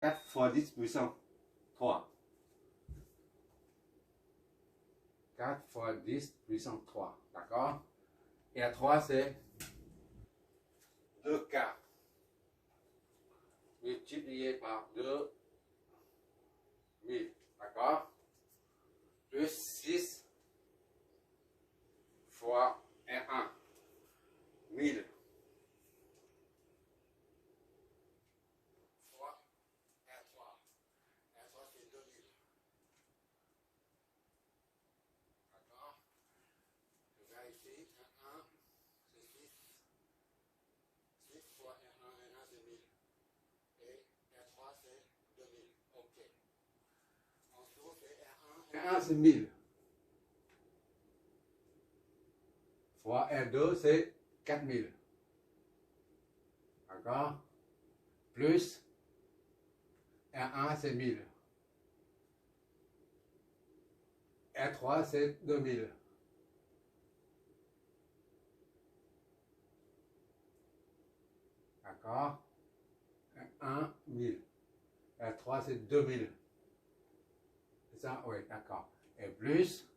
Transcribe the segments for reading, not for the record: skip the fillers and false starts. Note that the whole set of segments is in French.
4 fois 10 puissance 3. 4 fois 10 puissance 3. D'accord? Et à 3, c'est 2K. Multiplié par 2, 1000. D'accord? Plus 6 fois R1. 1000. Fois R3. R3, c'est 2000. D'accord? Je vérifie. R1, c'est 6. 6 fois R1, R1, c'est 1000. Et R3, c'est 2000. OK. En dessous, c'est R1. R1, c'est 1000. Fois R2, c'est 4000. D'accord? Plus R1, c'est 1000. R3, c'est 2000. D'accord? R1, 1000. R3, c'est 2000. C'est ça? Oui, d'accord. Et plus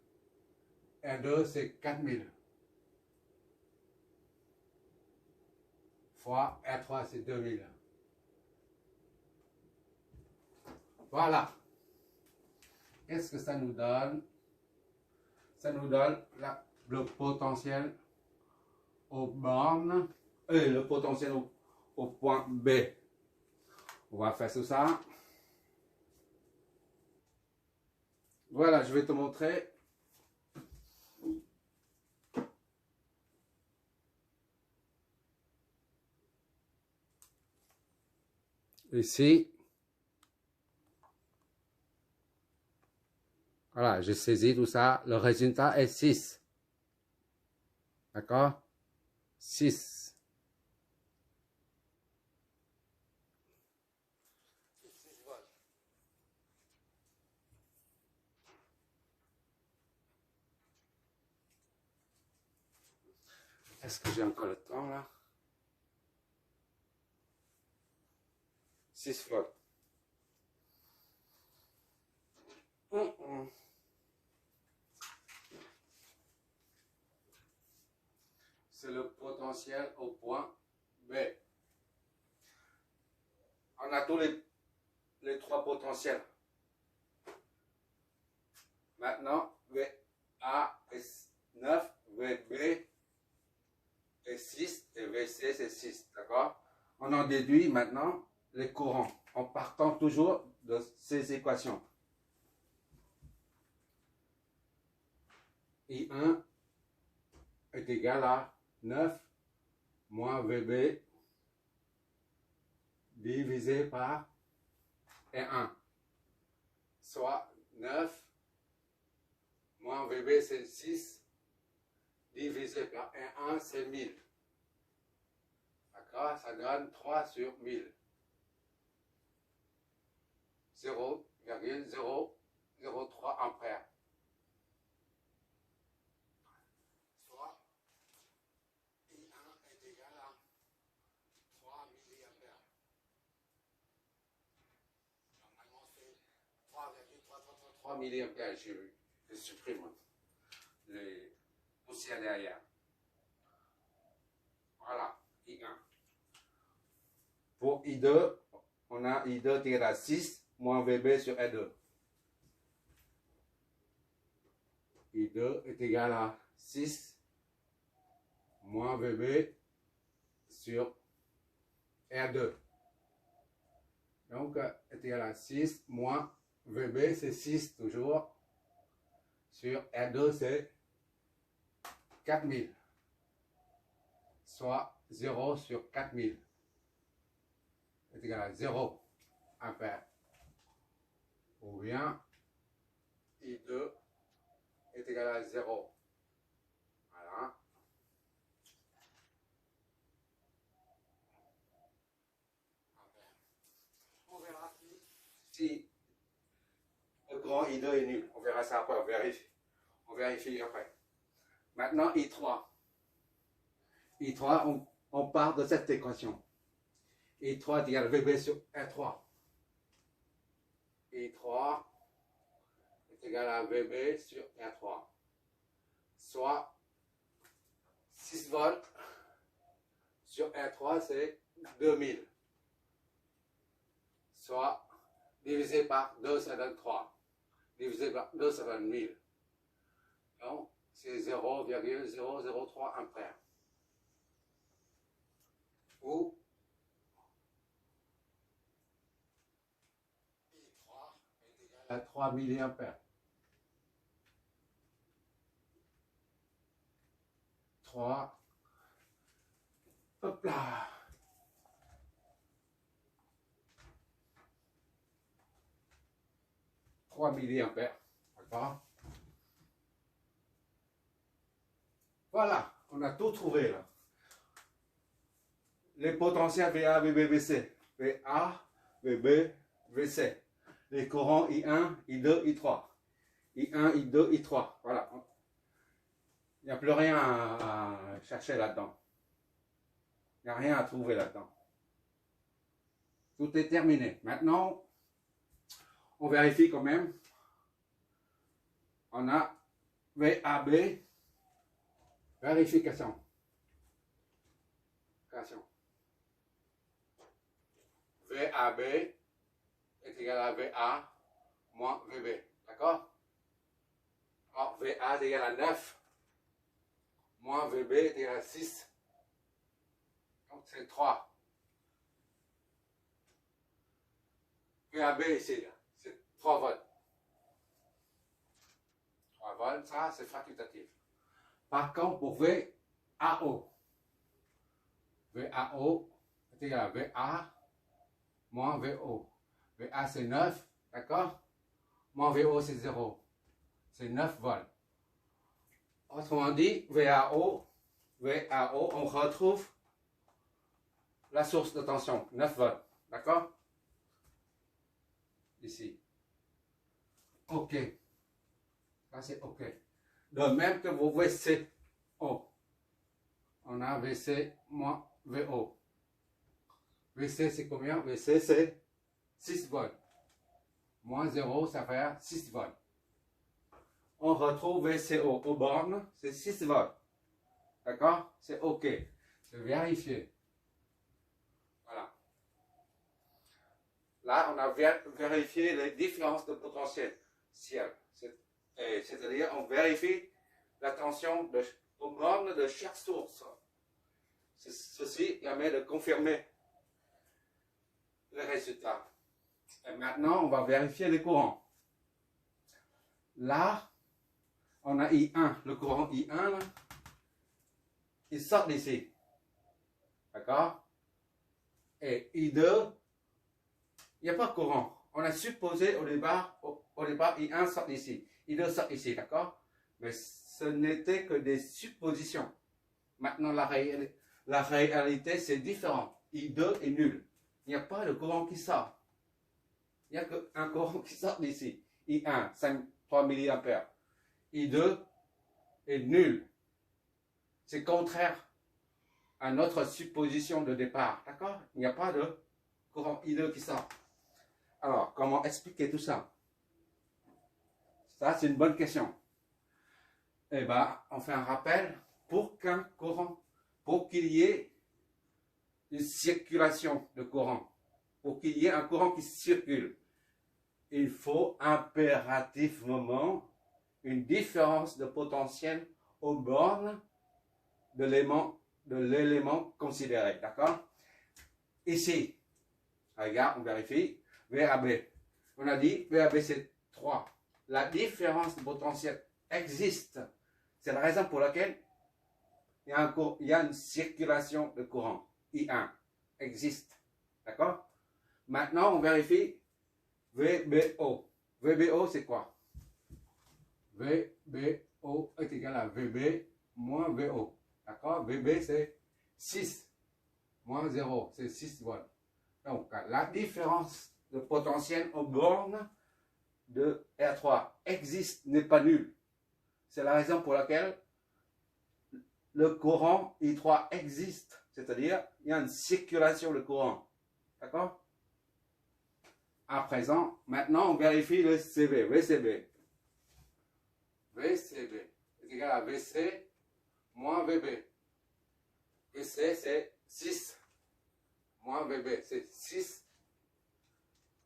R2, c'est 4000. Fois R3, c'est 2000. Voilà. Qu'est-ce que ça nous donne? Ça nous donne le potentiel aux bornes, et le potentiel au point B. On va faire tout ça. Voilà, je vais te montrer. Ici, voilà, j'ai saisi tout ça. Le résultat est 6. D'accord? 6. Est-ce que j'ai encore le temps là? 6 volts. C'est le potentiel au point B. On a tous les trois potentiels. Maintenant, VA est 9, VB est 6 et VC c'est 6. D'accord? On en déduit maintenant les courants en partant toujours de ces équations. I1 est égal à 9 moins VB divisé par R1, soit 9 moins VB c'est 6 divisé par R1 c'est 1000. D'accord? Ça donne 3 sur 1000. 0,003 ampères. Soit I1 est égal à 3 milliampères. Normalement c'est 3,333 milliampères. Je supprime les poussières derrière. Voilà, I1. Pour I2, on a I2 qui est à 6 moins VB sur R2. I2 est égal à 6 moins VB sur R2. Donc, est égal à 6 moins VB, c'est 6 toujours. Sur R2, c'est 4000. Soit 0 sur 4000. Est égal à 0 ampère. Ou bien I2 est égal à 0. Voilà. On verra si le grand I2 est nul. On verra ça après, on vérifie après. Maintenant, I3. I3, on part de cette équation. I3 est égal à VB sur R3. I3 est égal à VB sur R3, soit 6 volts sur R3, c'est 2000, soit divisé par 2, ça donne 3, divisé par 2, ça donne 1000. Donc, c'est 0,003 ampères. Ou I3 est égal à 3 milliampères. 3, hop là. Milliampères, d'accord? Voilà, on a tout trouvé là. Les potentiels VA, VB, VC. VA, VB, VC. Les courants I1, I2, I3. I1, I2, I3. Voilà. Il n'y a plus rien à chercher là-dedans. Il n'y a rien à trouver là-dedans. Tout est terminé. Maintenant, on vérifie quand même. On a VAB. Vérification. VAB est égal à VA moins VB. D'accord? Alors, VA est égal à 9 moins VB est égal à 6. Donc, c'est 3. VAB ici, c'est 3 volts. 3 volts, ça, c'est facultatif. Par contre, pour VAO, VAO est égal à VA moins VO. VA, c'est 9, d'accord? Moins VO, c'est 0. C'est 9 volts. Autrement dit, VAO, on retrouve la source de tension, 9 volts, d'accord? Ici. OK. Ça, c'est OK. De même que vos VCO. On a VC moins VO. VC, c'est combien? VC, c'est 6 volts. Moins 0, ça fait 6 volts. On retrouve VCO aux bornes, c'est 6 volts. D'accord? C'est OK. C'est vérifié. Voilà. Là, on a vérifié les différences de potentiel. C'est-à-dire, on vérifie la tension aux bornes de chaque source. Ceci permet de confirmer le résultat. Et maintenant, on va vérifier les courants. Là, on a I1, le courant I1, là, il sort d'ici. D'accord? Et I2, il n'y a pas de courant. On a supposé au départ I1 sort d'ici. I2 sort ici, d'accord? Mais ce n'était que des suppositions. Maintenant, la réalité, c'est différent. I2 est nul. Il n'y a pas de courant qui sort. Il n'y a qu'un courant qui sort d'ici. I1, 3 milliampères. I2 est nul. C'est contraire à notre supposition de départ. D'accord? Il n'y a pas de courant I2 qui sort. Alors, comment expliquer tout ça? Ça, c'est une bonne question. Eh bien, on fait un rappel. Pour qu'il y ait une circulation de courant, pour qu'il y ait un courant qui circule, il faut impérativement une différence de potentiel aux bornes de l'élément considéré. D'accord? Ici, regarde, on vérifie. VAB. On a dit VAB c'est 3. La différence de potentiel existe. C'est la raison pour laquelle il y a une circulation de courant. I1 existe. D'accord? Maintenant, on vérifie VBO. VBO, c'est quoi? VBO est égal à VB moins VO. D'accord? VB, c'est 6 moins 0. C'est 6 volts. Donc, la différence de potentiel aux bornes de R3 existe, n'est pas nul. C'est la raison pour laquelle le courant I3 existe. C'est-à-dire, il y a une circulation de courant. D'accord? À présent, maintenant, on vérifie le CB. VCB. VCB est égal à VC moins VB. VC, c'est 6 moins VB. C'est 6,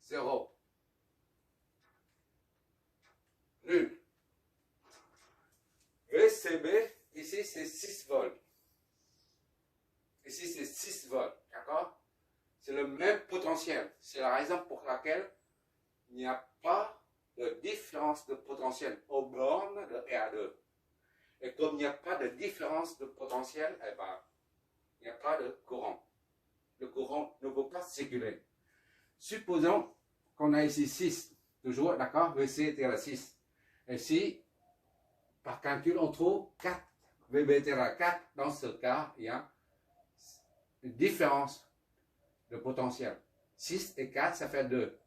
0. Nul. VCB, ici, c'est 6 volts. Ici, c'est 6 volts. D'accord? C'est le même potentiel. C'est la raison pour laquelle il n'y a pas de différence de potentiel aux bornes de R2. Et comme il n'y a pas de différence de potentiel, eh ben, il n'y a pas de courant. Le courant ne peut pas circuler. Supposons qu'on a ici 6, toujours, d'accord? VC est égal à 6. Et si, par calcul, on trouve 4, VB est égal à 4, dans ce cas, il y a une différence de potentiel. 6 et 4, ça fait 2.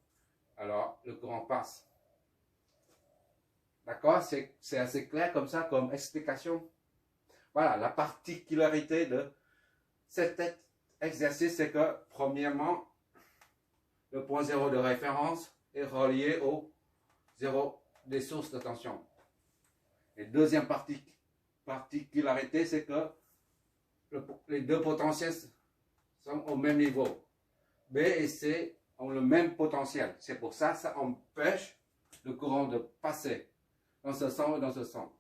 Alors, le courant passe. D'accord? C'est assez clair comme ça, comme explication. Voilà, la particularité de cet exercice, c'est que, premièrement, le point 0 de référence est relié au 0 des sources de tension. Et deuxième particularité, c'est que les deux potentiels sont au même niveau. B et C ont le même potentiel. C'est pour ça que ça empêche le courant de passer dans ce sens et dans ce sens.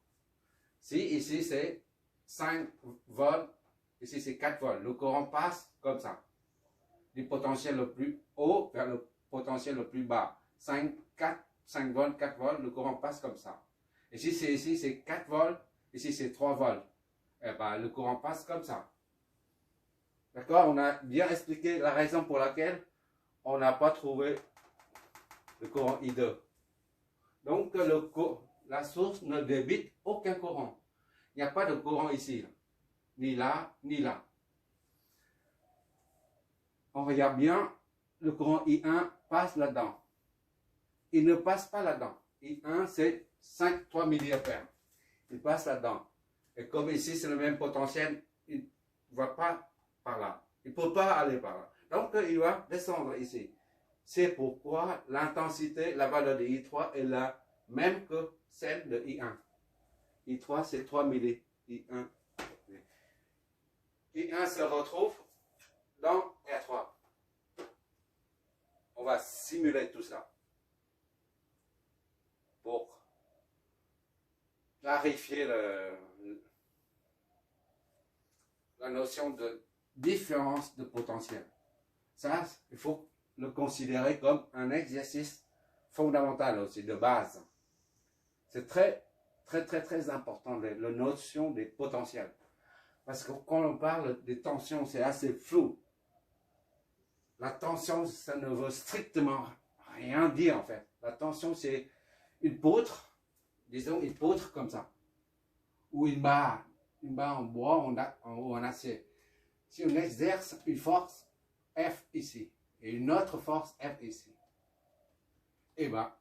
Si ici c'est 5 volts, ici c'est 4 volts, le courant passe comme ça. Du potentiel le plus haut vers le potentiel le plus bas. 5 volts, 4 volts, le courant passe comme ça. Et si c'est ici c'est 4 volts, ici c'est 3 volts, et ben, le courant passe comme ça. D'accord? On a bien expliqué la raison pour laquelle on n'a pas trouvé le courant I2. Donc la source ne débite aucun courant. Il n'y a pas de courant ici, ni là, ni là. On regarde bien, le courant I1 passe là-dedans. Il ne passe pas là-dedans. I1, c'est 3 mA. Il passe là-dedans. Et comme ici, c'est le même potentiel, il ne va pas par là. Il ne peut pas aller par là. Donc, il va descendre ici. C'est pourquoi l'intensité, la valeur de I3 est la même que celle de I1. I3, c'est 3 mA. I1 se retrouve dans R3. On va simuler tout ça pour clarifier la notion de différence de potentiel. Ça, il faut le considérer comme un exercice fondamental aussi, de base. C'est très important, la notion des potentiels. Parce que quand on parle des tensions, c'est assez flou. La tension, ça ne veut strictement rien dire en fait. La tension, c'est une poutre, disons une poutre comme ça, ou une barre en bois ou en acier. Si on exerce une force F ici et une autre force F ici, et bien,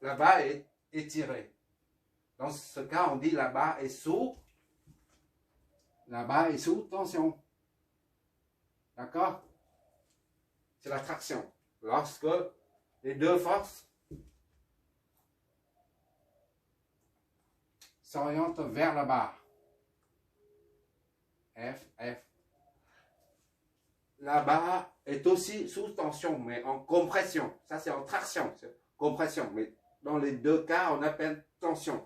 la barre est étirée. Dans ce cas, on dit la barre est sous tension. D'accord? C'est la traction. Lorsque les deux forces s'orientent vers la barre. F. La barre est aussi sous tension, mais en compression. Ça, c'est en traction, c'est compression. Mais dans les deux cas, on appelle tension.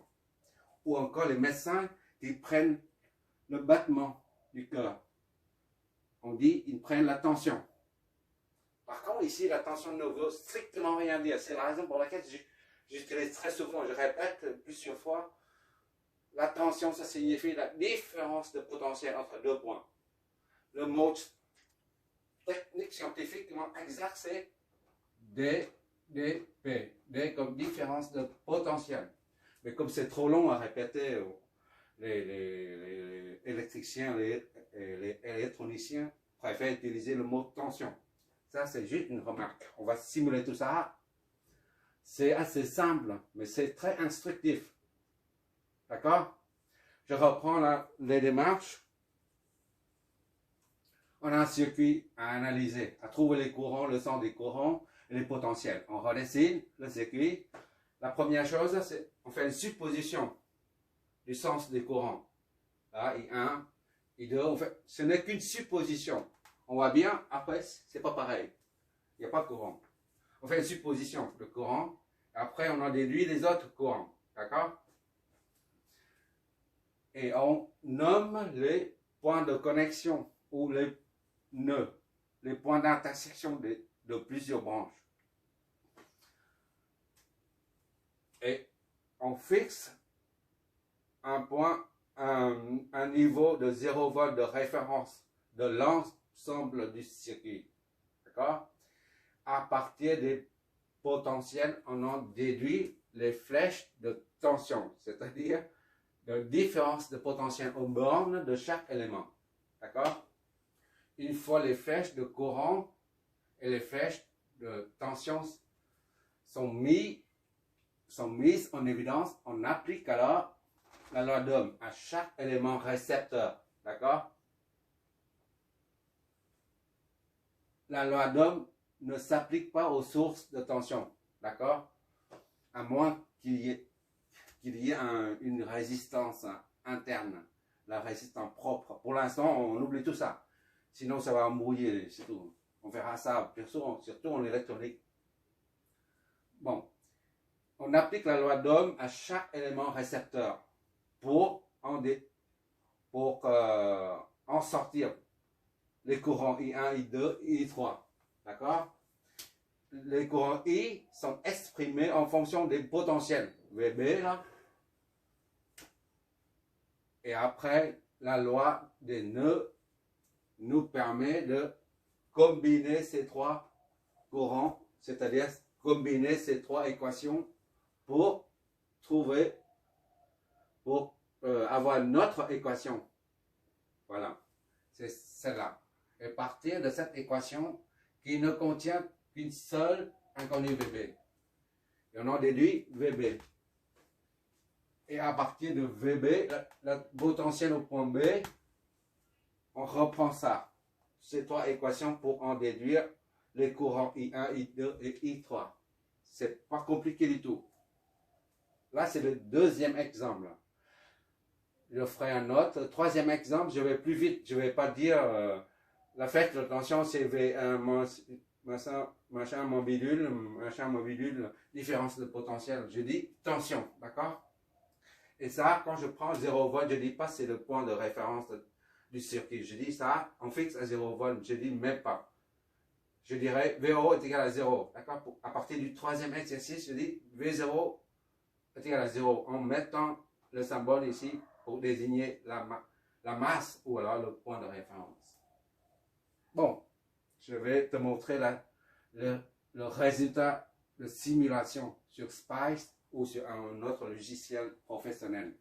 Ou encore les médecins qui prennent le battement du cœur. On dit ils prennent la tension. Par contre, ici, la tension ne veut strictement rien dire. C'est la raison pour laquelle j'utilise très souvent, je répète plusieurs fois, la tension, ça signifie la différence de potentiel entre deux points. Le mot technique scientifiquement exact, c'est DP. D comme différence de potentiel. Mais comme c'est trop long à répéter, les électriciens, les électroniciens préfèrent utiliser le mot tension. Ça, c'est juste une remarque. On va simuler tout ça. C'est assez simple, mais c'est très instructif. D'accord? Je reprends les démarches. On a un circuit à analyser, à trouver les courants, le sens des courants, les potentiels. On redessine le circuit. La première chose, c'est on fait une supposition du sens des courants. Là, I1, I2, ce n'est qu'une supposition. On voit bien, après, c'est pas pareil. Il n'y a pas de courant. On fait une supposition de courant. Après, on en déduit les autres courants. D'accord? Et on nomme les points de connexion ou les nœuds, les points d'intersection de plusieurs branches. Et on fixe un point, un niveau de 0 volt de référence de l'ensemble du circuit. D'accord? À partir des potentiels, on en déduit les flèches de tension, c'est-à-dire la différence de potentiel aux bornes de chaque élément. D'accord? Une fois les flèches de courant et les flèches de tension sont mises en évidence, on applique alors la loi d'Ohm à chaque élément récepteur. D'accord? La loi d'Ohm ne s'applique pas aux sources de tension. D'accord? À moins qu'il y ait une résistance interne, la résistance propre. Pour l'instant, on oublie tout ça. Sinon, ça va embrouiller, c'est tout. On verra ça, surtout en électronique. Bon, on applique la loi d'Ohm à chaque élément récepteur pour en sortir les courants I1, I2, I3. D'accord? Les courants I sont exprimés en fonction des potentiels. VB, là. Et après, la loi des nœuds nous permet de combiner ces trois courants, c'est-à-dire combiner ces trois équations pour avoir notre équation. Voilà, c'est celle-là. Et partir de cette équation qui ne contient qu'une seule inconnue VB. Et on en déduit VB. Et à partir de VB, le potentiel au point B, on reprend ça. Ces trois équations pour en déduire les courants I1, I2 et I3. C'est pas compliqué du tout. Là, c'est le deuxième exemple. Je ferai un autre. Le troisième exemple, je vais plus vite. Je ne vais pas dire la fête de tension, c'est V1, machin, mon bidule, différence de potentiel. Je dis tension, d'accord? Et ça, quand je prends 0 volt, je ne dis pas c'est le point de référence du circuit. Je dis ça, on fixe à 0 volt. Je dis même pas. Je dirais V0 est égal à 0. D'accord? À partir du troisième exercice, je dis V0 est égal à 0 en mettant le symbole ici pour désigner la masse ou alors le point de référence. Bon, je vais te montrer le résultat de simulation sur Spice ou sur un autre logiciel professionnel.